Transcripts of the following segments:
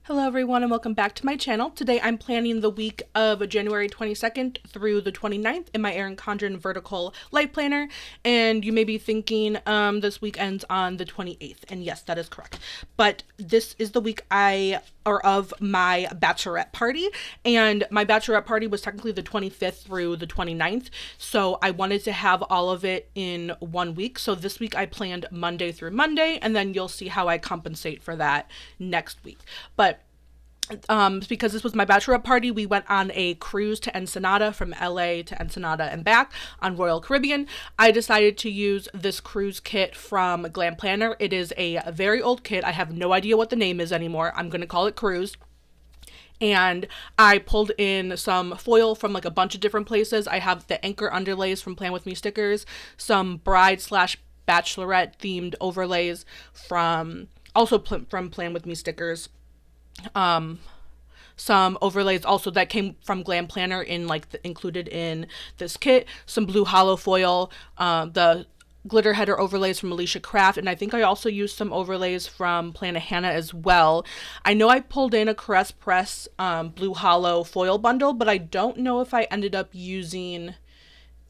Hello everyone and welcome back to my channel. Today I'm planning the week of January 22nd through the 29th in my Erin Condren vertical life planner, and you may be thinking this week ends on the 28th, and yes, that is correct. But this is the week of my bachelorette party, and my bachelorette party was technically the 25th through the 29th, so I wanted to have all of it in 1 week. So this week I planned Monday through Monday, and then you'll see how I compensate for that next week. But because this was my bachelorette party, we went on a cruise to Ensenada, from LA to Ensenada and back on Royal Caribbean. I decided to use this cruise kit from Glam Planner. It is a very old kit. I have no idea what the name is anymore. I'm going to call it Cruise. And I pulled in some foil from like a bunch of different places. I have the anchor underlays from Plan With Me stickers, some bride slash bachelorette themed overlays from Plan With Me stickers, some overlays also that came from Glam Planner included in this kit, some blue hollow foil, the glitter header overlays from Alicia Craft, and I think I also used some overlays from Plana Hannah as well. I know I pulled in a Caress Press blue hollow foil bundle, but I don't know if I ended up using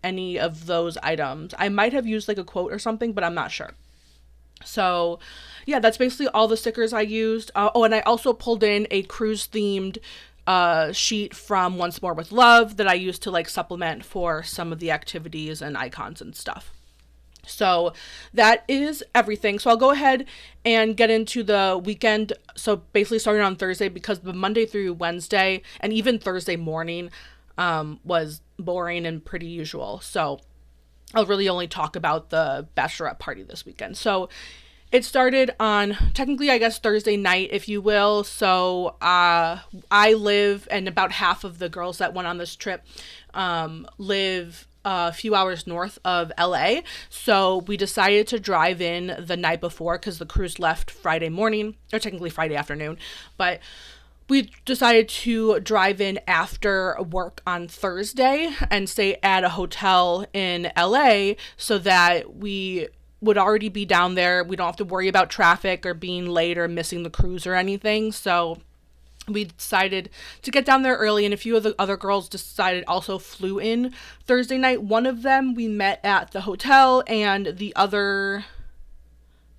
any of those items. I might have used like a quote or something, but I'm not sure. So yeah, that's basically all the stickers I used. And I also pulled in a cruise themed sheet from Once More with Love that I used to like supplement for some of the activities and icons and stuff. So that is everything. So I'll go ahead and get into the weekend. So basically starting on Thursday, because the Monday through Wednesday and even Thursday morning was boring and pretty usual. So I'll really only talk about the bachelorette party this weekend. So it started on, technically, I guess, Thursday night, if you will. So I live, and about half of the girls that went on this trip live a few hours north of LA. So we decided to drive in the night before because the cruise left Friday morning, or technically Friday afternoon. But we decided to drive in after work on Thursday and stay at a hotel in LA so that we would already be down there. We don't have to worry about traffic or being late or missing the cruise or anything. So we decided to get down there early, and a few of the other girls also flew in Thursday night. One of them we met at the hotel, and the other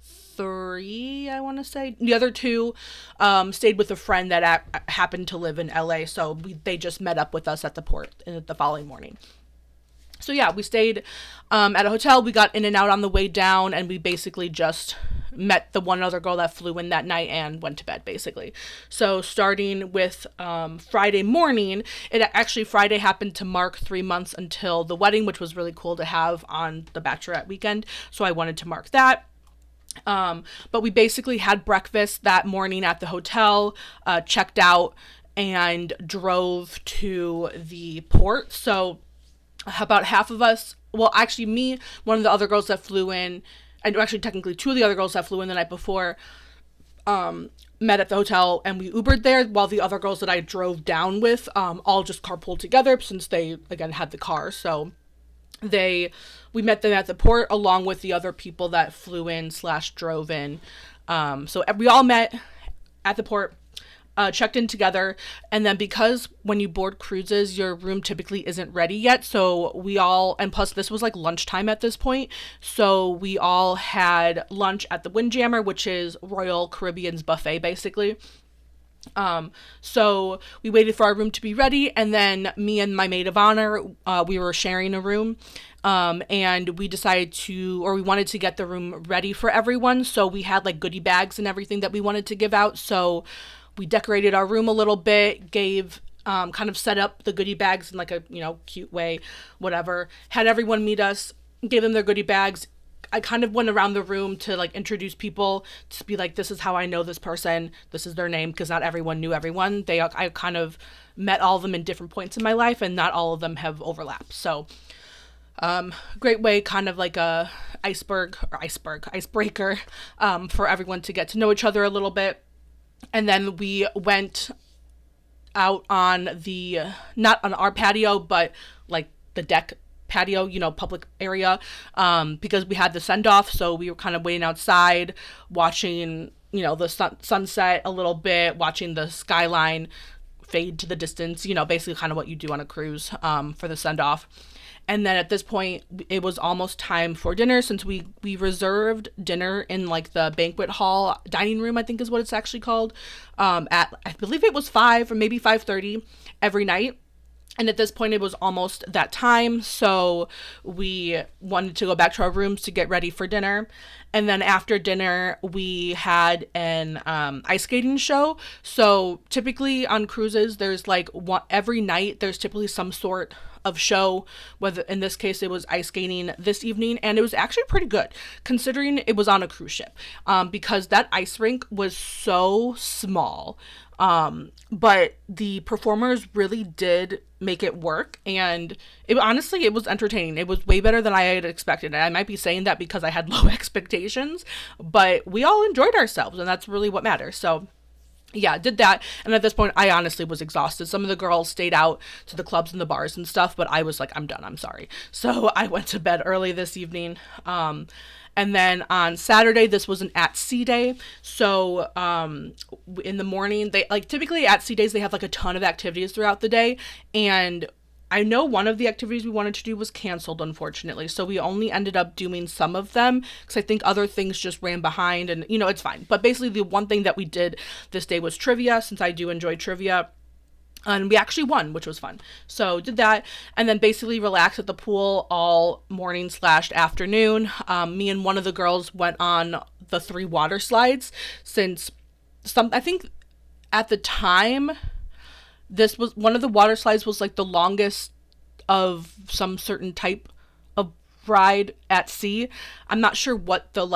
three, I want to say, the other two stayed with a friend that happened to live in LA, so they just met up with us at the port the following morning. So yeah, we stayed at a hotel. We got in and out on the way down, and we basically just met the one other girl that flew in that night and went to bed, basically. So starting with Friday morning, Friday happened to mark 3 months until the wedding, which was really cool to have on the bachelorette weekend, so I wanted to mark that. But we basically had breakfast that morning at the hotel, checked out, and drove to the port. So about half of us, well, actually me, one of the other girls that flew in, and actually technically two of the other girls that flew in the night before, met at the hotel, and we Ubered there, while the other girls that I drove down with all just carpooled together since they, again, had the car. So we met them at the port along with the other people that flew in / drove in. So we all met at the port, checked in together, and then because when you board cruises, your room typically isn't ready yet, so and plus this was like lunchtime at this point, so we all had lunch at the Windjammer, which is Royal Caribbean's buffet, basically. So we waited for our room to be ready, and then me and my maid of honor, we were sharing a room, and we wanted to get the room ready for everyone, so we had like goodie bags and everything that we wanted to give out. So we decorated our room a little bit, kind of set up the goodie bags in like a, cute way, whatever, had everyone meet us, gave them their goodie bags. I kind of went around the room to like introduce people, to be like, this is how I know this person, this is their name, because not everyone knew everyone. I kind of met all of them in different points in my life, and not all of them have overlapped. So great way, kind of like a icebreaker for everyone to get to know each other a little bit. And then we went out on not on our patio, but like the deck patio, public area, because we had the send off. So we were kind of waiting outside, watching the sunset a little bit, watching the skyline fade to the distance, basically kind of what you do on a cruise for the send off. And then at this point, it was almost time for dinner, since we reserved dinner in like the banquet hall dining room, I think is what it's actually called, at, I believe it was 5 or maybe 5:30 every night. And at this point, it was almost that time, so we wanted to go back to our rooms to get ready for dinner. And then after dinner, we had an ice skating show. So typically on cruises, there's like every night, there's typically some sort of show, whether in this case it was ice skating this evening, and it was actually pretty good considering it was on a cruise ship, because that ice rink was so small. But the performers really did make it work, and honestly, it was entertaining. It was way better than I had expected. And I might be saying that because I had low expectations, but we all enjoyed ourselves, and that's really what matters. So yeah, did that. And at this point, I honestly was exhausted. Some of the girls stayed out to the clubs and the bars and stuff, but I was like, I'm done. I'm sorry. So I went to bed early this evening. And then on Saturday, this was an at-sea day. So in the morning, they typically at-sea days, they have like a ton of activities throughout the day. And I know one of the activities we wanted to do was canceled, unfortunately. So we only ended up doing some of them because I think other things just ran behind, and it's fine. But basically the one thing that we did this day was trivia, since I do enjoy trivia. And we actually won, which was fun. So did that, and then basically relaxed at the pool all morning / afternoon. Me and one of the girls went on the 3 water slides, since I think at the time, this was one of the water slides was like the longest of some certain type of ride at sea. I'm not sure what the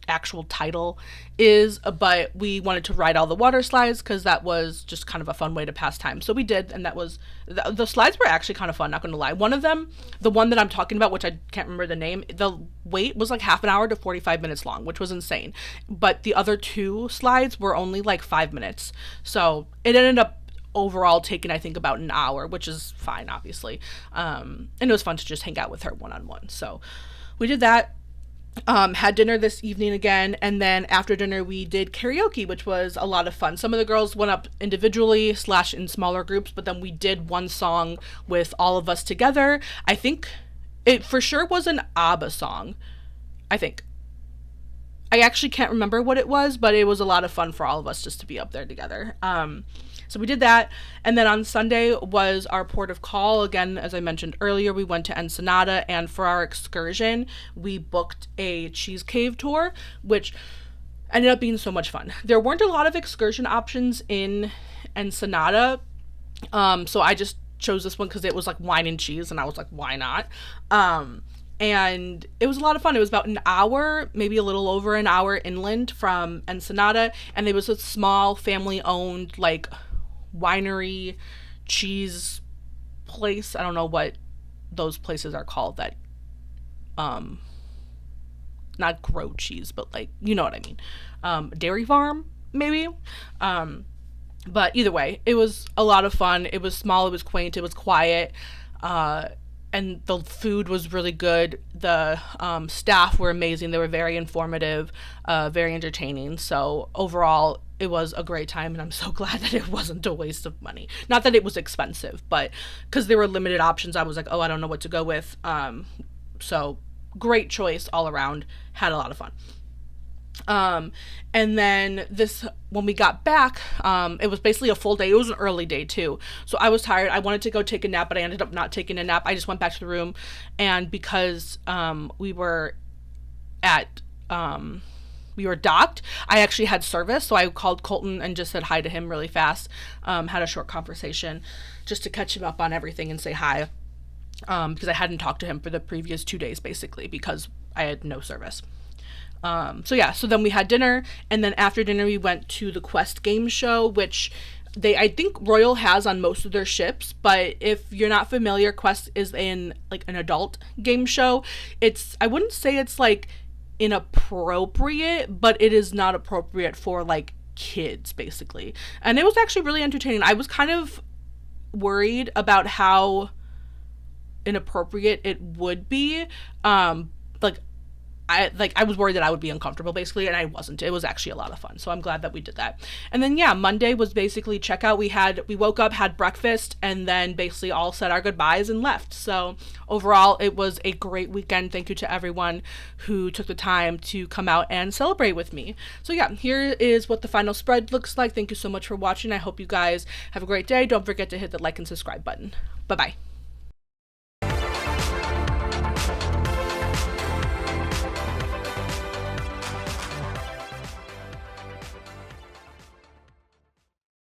actual title is, but we wanted to ride all the water slides because that was just kind of a fun way to pass time. So we did, and that was the slides were actually kind of fun, not gonna lie. One of them, the one that I'm talking about, which I can't remember the name, the wait was like half an hour to 45 minutes long, which was insane. But the other 2 slides were only like 5 minutes, so it ended up overall taking, I think, about an hour, which is fine, obviously. And it was fun to just hang out with her one-on-one. So we did that. Had dinner this evening again, and then after dinner we did karaoke, which was a lot of fun. Some of the girls went up individually / in smaller groups, but then we did one song with all of us together. I think it for sure was an ABBA song. I think. I actually can't remember what it was, but it was a lot of fun for all of us just to be up there together. So we did that, and then on Sunday was our port of call. Again, as I mentioned earlier, we went to Ensenada, and for our excursion, we booked a cheese cave tour, which ended up being so much fun. There weren't a lot of excursion options in Ensenada, so I just chose this one because it was like wine and cheese, and I was like, why not? And it was a lot of fun. It was about an hour, maybe a little over an hour inland from Ensenada, and it was a small family-owned winery cheese place. I don't know what those places are called that not grow cheese, but you know what I mean. Dairy farm, maybe. But either way, it was a lot of fun. It was small, it was quaint, it was quiet, and the food was really good. The staff were amazing. They were very informative, very entertaining. So overall, it was a great time, and I'm so glad that it wasn't a waste of money. Not that it was expensive, but because there were limited options, I was like, oh, I don't know what to go with. So great choice all around. Had a lot of fun. And then when we got back, it was basically a full day. It was an early day too. So I was tired. I wanted to go take a nap, but I ended up not taking a nap. I just went back to the room, and because, we were docked, I actually had service. So I called Colton and just said hi to him really fast. Had a short conversation just to catch him up on everything and say hi. Because I hadn't talked to him for the previous 2 days, basically, because I had no service. So then we had dinner, and then after dinner we went to the Quest game show, which I think Royal has on most of their ships, but if you're not familiar, Quest is an adult game show. I wouldn't say it's inappropriate, but it is not appropriate for kids, basically. And it was actually really entertaining. I was kind of worried about how inappropriate it would be. I was worried that I would be uncomfortable basically, and I wasn't. It was actually a lot of fun. So I'm glad that we did that. And then yeah, Monday was basically checkout. We woke up, had breakfast, and then basically all said our goodbyes and left. So overall, it was a great weekend. Thank you to everyone who took the time to come out and celebrate with me. So yeah, here is what the final spread looks like. Thank you so much for watching. I hope you guys have a great day. Don't forget to hit the like and subscribe button. Bye bye.